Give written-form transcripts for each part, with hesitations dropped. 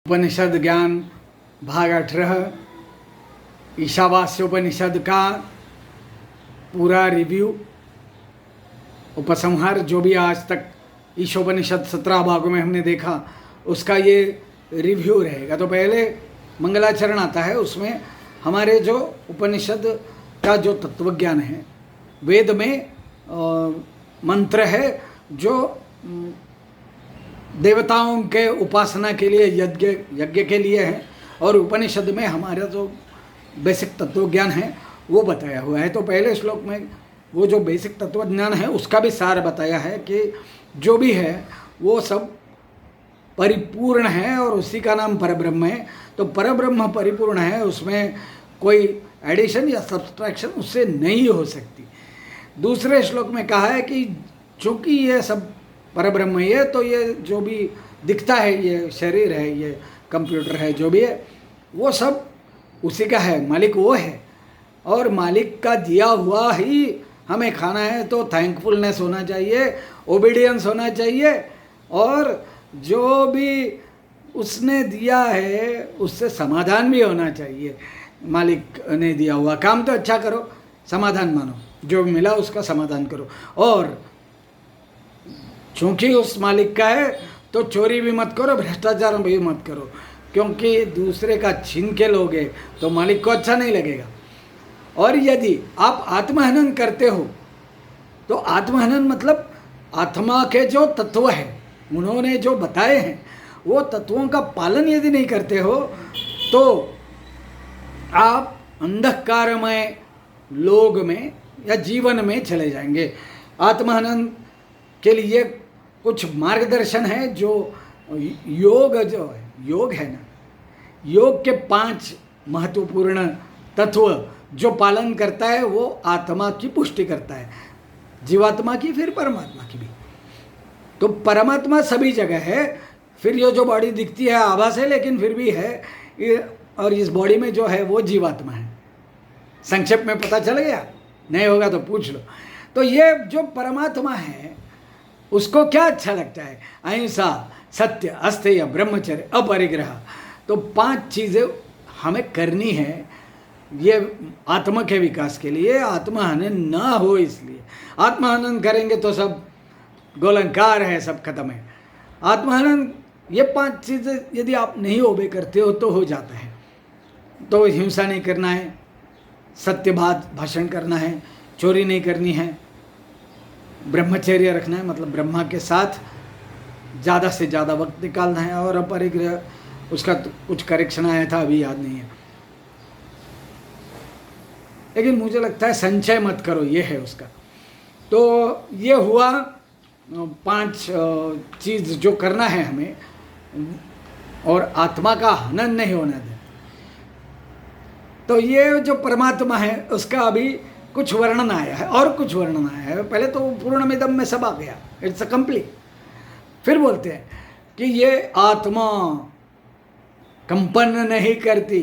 उपनिषद ज्ञान भाग 18 ईशावास्य उपनिषद का पूरा रिव्यू उपसंहार जो भी आज तक ईशोपनिषद 17 भागों में हमने देखा उसका ये रिव्यू रहेगा। तो पहले मंगलाचरण आता है, उसमें हमारे जो उपनिषद का जो तत्वज्ञान है, वेद में मंत्र है जो देवताओं के उपासना के लिए यज्ञ के लिए है, और उपनिषद में हमारा जो बेसिक तत्वज्ञान है वो बताया हुआ है। तो पहले श्लोक में वो जो बेसिक तत्वज्ञान है उसका भी सार बताया है कि जो भी है वो सब परिपूर्ण है और उसी का नाम परब्रह्म है। तो परब्रह्म परिपूर्ण है, उसमें कोई एडिशन या सब्सट्रैक्शन उससे नहीं हो सकती। दूसरे श्लोक में कहा है कि चूँकि ये सब परब्रह्म है तो ये जो भी दिखता है, ये शरीर है, ये कंप्यूटर है, जो भी है वो सब उसी का है, मालिक वो है, और मालिक का दिया हुआ ही हमें खाना है। तो थैंकफुलनेस होना चाहिए, ओबीडियंस होना चाहिए, और जो भी उसने दिया है उससे समाधान भी होना चाहिए। मालिक ने दिया हुआ काम तो अच्छा करो, समाधान मानो, जो मिला उसका समाधान करो। और चूँकि उस मालिक का है तो चोरी भी मत करो, भ्रष्टाचार भी मत करो, क्योंकि दूसरे का छीन के लोगे तो मालिक को अच्छा नहीं लगेगा। और यदि आप आत्महनन करते हो तो आत्महनन मतलब आत्मा के जो तत्व है उन्होंने जो बताए हैं वो तत्वों का पालन यदि नहीं करते हो तो आप अंधकारमय लोग में या जीवन में चले जाएंगे। आत्महनन के लिए कुछ मार्गदर्शन है, जो योग है ना, योग के 5 महत्वपूर्ण तत्व जो पालन करता है वो आत्मा की पुष्टि करता है, जीवात्मा की, फिर परमात्मा की भी। तो परमात्मा सभी जगह है, फिर ये जो बॉडी दिखती है आभास है लेकिन फिर भी है, और इस बॉडी में जो है वो जीवात्मा है। संक्षेप में पता चल गया? नहीं होगा तो पूछ लो। तो ये जो परमात्मा है उसको क्या अच्छा लगता है? अहिंसा, सत्य, अस्तेय, ब्रह्मचर्य, अपरिग्रह। तो 5 चीज़ें हमें करनी है ये आत्मा के विकास के लिए, आत्महनन ना हो इसलिए। आत्महनन करेंगे तो सब गोलंकार है, सब खत्म है। आत्महनन ये 5 चीज़ें यदि आप नहीं ओबे करते हो तो हो जाता है। तो हिंसा नहीं करना है, सत्य भाषण करना है, चोरी नहीं करनी है, ब्रह्मचर्य रखना है, मतलब ब्रह्मा के साथ ज़्यादा से ज़्यादा वक्त निकालना है, और अपरिग्रह उसका तो कुछ करेक्शन आया था, अभी याद नहीं है, लेकिन मुझे लगता है संचय मत करो, ये है उसका। तो ये हुआ 5 चीज़ जो करना है हमें, और आत्मा का हनन नहीं होना दे। तो ये जो परमात्मा है उसका अभी कुछ वर्णन आया है, और कुछ वर्णन आया है। पहले तो पूर्णमिदम में सब आ गया, इट्स अ कंप्लीट। फिर बोलते हैं कि ये आत्मा कंपन नहीं करती,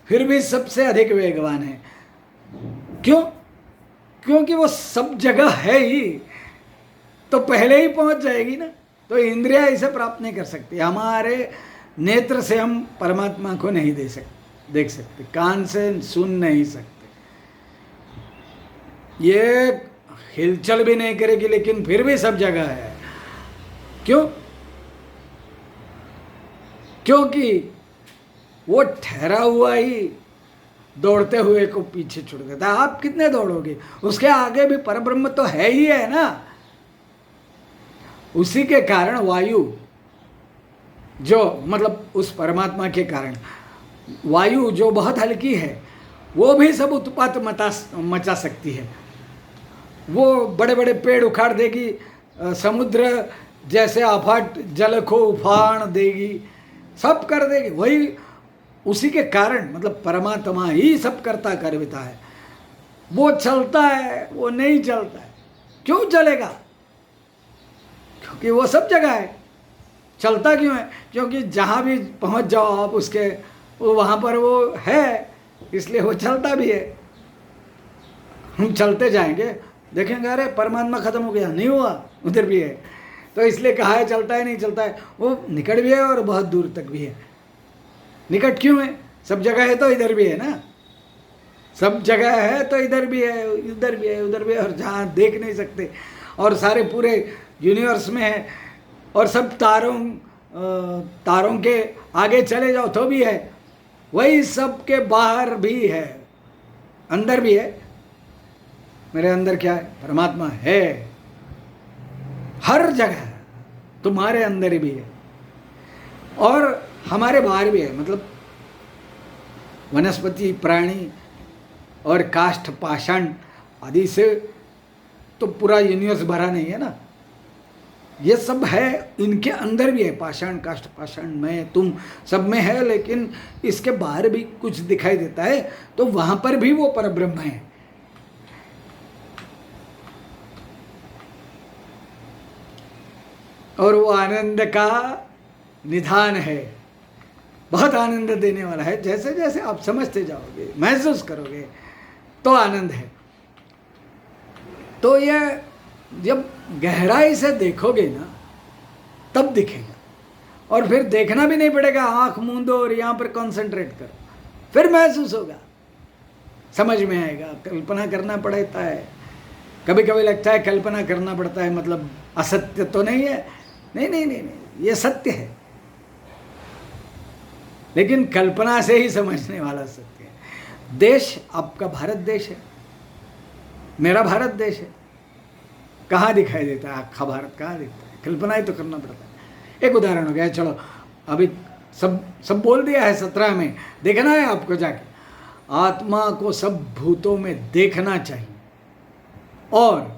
फिर भी सबसे अधिक वेगवान है। क्यों? क्योंकि वो सब जगह है ही, तो पहले ही पहुंच जाएगी ना। तो इंद्रिया इसे प्राप्त नहीं कर सकती। हमारे नेत्र से हम परमात्मा को नहीं देख सकते, कान से सुन नहीं सकते, ये हिलचल भी नहीं करेगी, लेकिन फिर भी सब जगह है। क्यों? क्योंकि वो ठहरा हुआ ही दौड़ते हुए को पीछे छुड़ गया था। आप कितने दौड़ोगे? उसके आगे भी परब्रह्म तो है ही है ना। उसी के कारण वायु, जो मतलब उस परमात्मा के कारण वायु जो बहुत हल्की है वो भी सब उत्पात मचा सकती है। वो बड़े बड़े पेड़ उखाड़ देगी, समुद्र जैसे अफाट जल को उफान देगी, सब कर देगी। वही उसी के कारण, मतलब परमात्मा ही सब करता करता है। वो चलता है, वो नहीं चलता है। क्यों चलेगा? क्योंकि वो सब जगह है। चलता क्यों है? क्योंकि जहाँ भी पहुँच जाओ आप उसके, वो वहाँ पर वो है, इसलिए वो चलता भी है। हम चलते जाएंगे, देखेंगे अरे परमात्मा खत्म हो गया, नहीं हुआ, उधर भी है। तो इसलिए कहा है चलता है, नहीं चलता है। वो निकट भी है और बहुत दूर तक भी है। निकट क्यों है? सब जगह है तो इधर भी है ना, सब जगह है तो इधर भी है, उधर भी है, उधर भी है, और जहाँ देख नहीं सकते और सारे पूरे यूनिवर्स में है, और सब तारों के आगे चले जाओ तो भी है, वही सब के बाहर भी है, अंदर भी है। मेरे अंदर क्या है? परमात्मा है, हर जगह तुम्हारे अंदर भी है और हमारे बाहर भी है। मतलब वनस्पति, प्राणी और काष्ठ पाषाण आदि से तो पूरा यूनिवर्स भरा नहीं है ना, ये सब है, इनके अंदर भी है, पाषाण, काष्ठ पाषाण, मैं, तुम, सब में है, लेकिन इसके बाहर भी कुछ दिखाई देता है, तो वहां पर भी वो परब्रह्म है। और वो आनंद का निधान है, बहुत आनंद देने वाला है। जैसे जैसे आप समझते जाओगे, महसूस करोगे, तो आनंद है। तो ये जब गहराई से देखोगे ना, तब दिखेगा। और फिर देखना भी नहीं पड़ेगा, आंख मूंदो और यहाँ पर कंसंट्रेट करो, फिर महसूस होगा, समझ में आएगा। कल्पना करना पड़ता है, कभी कभी लगता है कल्पना करना पड़ता है, मतलब असत्य तो नहीं है। नहीं नहीं नहीं नहीं, ये सत्य है, लेकिन कल्पना से ही समझने वाला सत्य है। देश आपका भारत देश है, मेरा भारत देश है, कहाँ दिखाई देता है आखा भारत? कहाँ दिखता है? कल्पना ही तो करना पड़ता है। एक उदाहरण हो गया, चलो अभी सब बोल दिया है 17 में, देखना है आपको जाके। आत्मा को सब भूतों में देखना चाहिए, और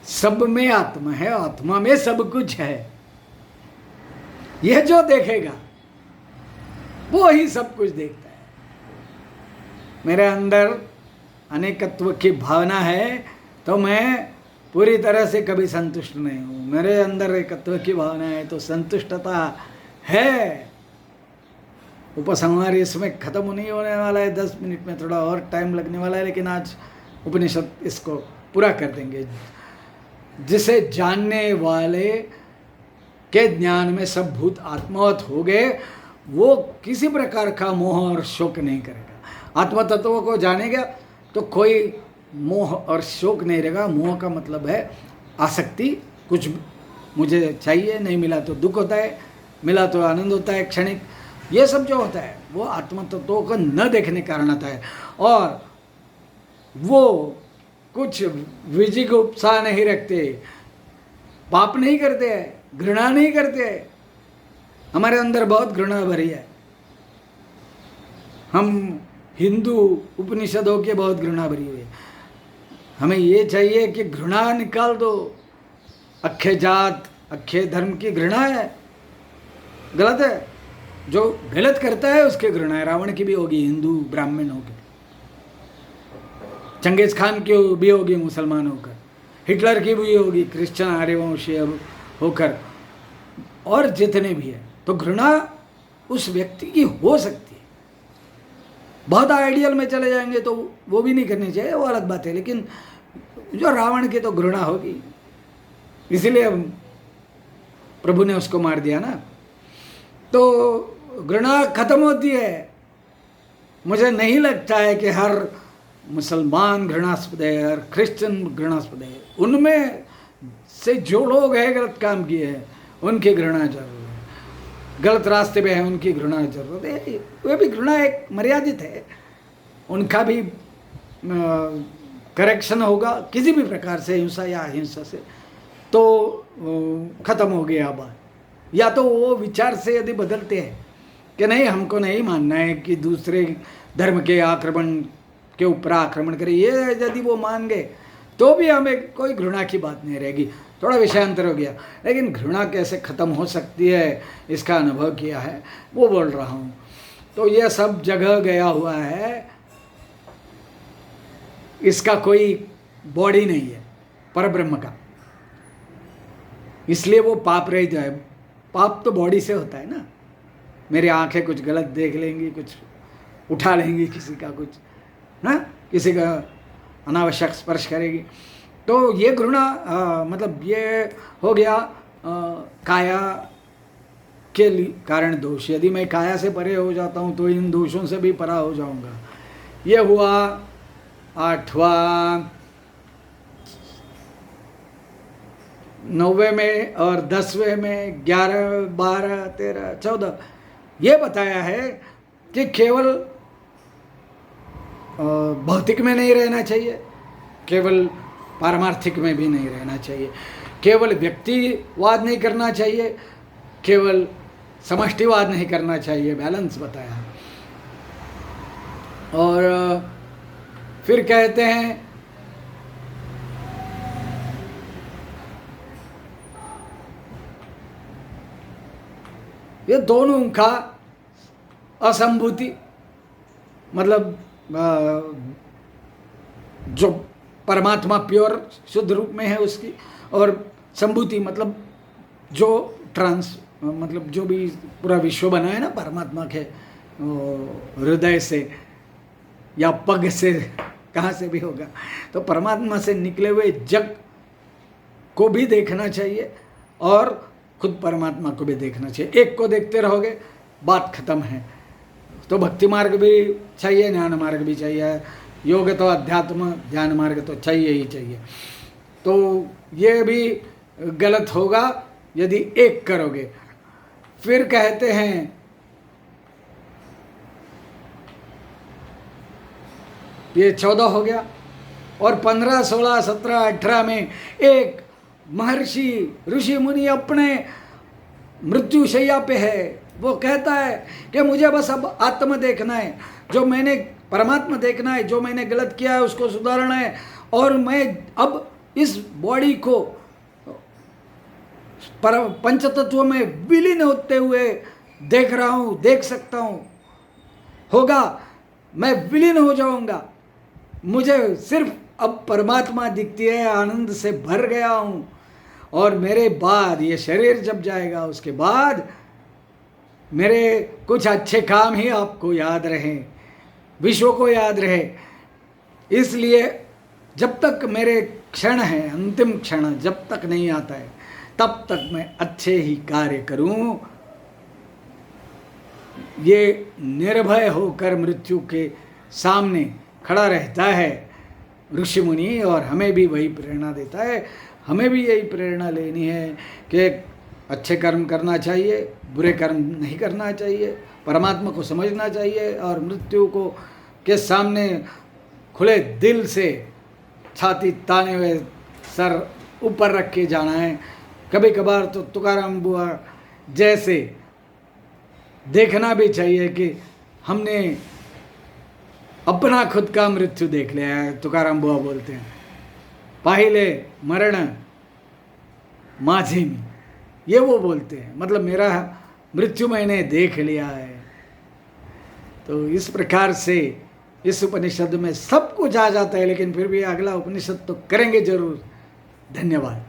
सब में आत्मा है, आत्मा में सब कुछ है। यह जो देखेगा वो ही सब कुछ देखता है। मेरे अंदर अनेकत्व की भावना है, तो मैं पूरी तरह से कभी संतुष्ट नहीं हूँ। मेरे अंदर एकत्व की भावना है तो संतुष्टता है। उपसंहार इसमें खत्म नहीं होने वाला है, 10 मिनट में थोड़ा और टाइम लगने वाला है, लेकिन आज उपनिषद इसको पूरा कर देंगे। जिसे जानने वाले के ज्ञान में सब भूत आत्मवत हो गए, वो किसी प्रकार का मोह और शोक नहीं करेगा। आत्म तत्व को जानेगा तो कोई मोह और शोक नहीं रहेगा। मोह का मतलब है आसक्ति, कुछ मुझे चाहिए, नहीं मिला तो दुख होता है, मिला तो आनंद होता है क्षणिक। ये सब जो होता है वो आत्म तत्वों को न देखने के कारण आता है। और वो कुछ विजिगुप्सा नहीं रखते, पाप नहीं करते हैं, घृणा नहीं करते हैं। हमारे अंदर बहुत घृणा भरी है। हम हिंदू उपनिषदों के बहुत घृणा भरी हुई है। हमें ये चाहिए कि घृणा निकाल दो। अक्षय जात, अक्षय धर्म की घृणा है, गलत है। जो गलत करता है उसकी घृणा है। रावण की भी होगी, हिंदू ब्राह्मण होकर, चंगेज खान की भी होगी मुसलमान होकर, हिटलर की भी होगी क्रिश्चियन आर्यवंशीय होकर, और जितने भी है। तो घृणा उस व्यक्ति की हो सकती है। बहुत आइडियल में चले जाएंगे तो वो भी नहीं करनी चाहिए, वो अलग बात है। लेकिन जो रावण की तो घृणा होगी, इसीलिए प्रभु ने उसको मार दिया ना। तो घृणा खत्म होती है। मुझे नहीं लगता है कि हर मुसलमान घृणास्पद है, हर क्रिश्चियन घृणास्पद है। उनमें से जो लोग हैं गलत काम किए हैं उनकी घृणा जरूर है, गलत रास्ते पे है उनकी घृणा जरूरत है। वे भी घृणा एक मर्यादित है, उनका भी करेक्शन होगा किसी भी प्रकार से, हिंसा या अहिंसा से, तो खत्म हो गया बात। या तो वो विचार से यदि बदलते हैं कि नहीं, हमको नहीं मानना है कि दूसरे धर्म के आक्रमण के ऊपर आक्रमण करे, ये यदि वो मान गए तो भी हमें कोई घृणा की बात नहीं रहेगी। थोड़ा विषयांतर हो गया, लेकिन घृणा कैसे खत्म हो सकती है इसका अनुभव किया है, वो बोल रहा हूँ। तो ये सब जगह गया हुआ है, इसका कोई बॉडी नहीं है परब्रह्म का, इसलिए वो पाप रहित है। पाप तो बॉडी से होता है ना। मेरी आंखें कुछ गलत देख लेंगी, कुछ उठा लेंगी, किसी का कुछ ना, किसी का अनावश्यक स्पर्श करेगी, तो ये घृणा मतलब ये हो गया काया मुख्य कारण दोष। यदि मैं काया से परे हो जाता हूँ तो इन दोषों से भी परा हो जाऊंगा। ये हुआ 8वां। 9वें में और 10वें में 11, 12, 13, 14 ये बताया है कि केवल भौतिक में नहीं रहना चाहिए, केवल पारमार्थिक में भी नहीं रहना चाहिए, केवल व्यक्तिवाद नहीं करना चाहिए, केवल समष्टिवाद नहीं करना चाहिए, बैलेंस बताया। और फिर कहते हैं ये दोनों का असंभूति, मतलब जो परमात्मा प्योर शुद्ध रूप में है उसकी, और संभूति मतलब जो मतलब जो भी पूरा विश्व बना है ना परमात्मा के हृदय से या पग से, कहाँ से भी होगा, तो परमात्मा से निकले हुए जग को भी देखना चाहिए और खुद परमात्मा को भी देखना चाहिए। एक को देखते रहोगे बात खत्म है। तो भक्ति मार्ग भी चाहिए, ज्ञान मार्ग भी चाहिए, योग तो अध्यात्म, ध्यान मार्ग तो चाहिए ही चाहिए। तो ये भी गलत होगा यदि एक करोगे। फिर कहते हैं ये 14 हो गया, और 15, 16, 17, 18 में एक महर्षि ऋषि मुनि अपने मृत्युशैया पे है। वो कहता है कि मुझे बस अब आत्मा देखना है, जो मैंने परमात्मा देखना है, जो मैंने गलत किया है उसको सुधारना है, और मैं अब इस बॉडी को पंचतत्व में विलीन होते हुए देख रहा हूँ, देख सकता हूँ, होगा मैं विलीन हो जाऊँगा, मुझे सिर्फ अब परमात्मा दिखती है, आनंद से भर गया हूँ। और मेरे बाद ये शरीर जब जाएगा उसके बाद मेरे कुछ अच्छे काम ही आपको याद रहें, विश्व को याद रहे। इसलिए जब तक मेरे क्षण है, अंतिम क्षण जब तक नहीं आता है, तब तक मैं अच्छे ही कार्य करूं। ये निर्भय होकर मृत्यु के सामने खड़ा रहता है ऋषि मुनि, और हमें भी वही प्रेरणा देता है। हमें भी यही प्रेरणा लेनी है कि अच्छे कर्म करना चाहिए, बुरे कर्म नहीं करना चाहिए, परमात्मा को समझना चाहिए, और मृत्यु को के सामने खुले दिल से छाती ताने हुए सर ऊपर रख के जाना है। कभी कभार तो तुकाराम बुआ जैसे देखना भी चाहिए कि हमने अपना खुद का मृत्यु देख लिया है। तुकाराम बुआ बोलते हैं पाहिले मरण माझी में, ये वो बोलते हैं, मतलब मेरा मृत्यु मैंने देख लिया है। तो इस प्रकार से इस उपनिषद में सब कुछ आ जाता है, लेकिन फिर भी अगला उपनिषद तो करेंगे जरूर। धन्यवाद।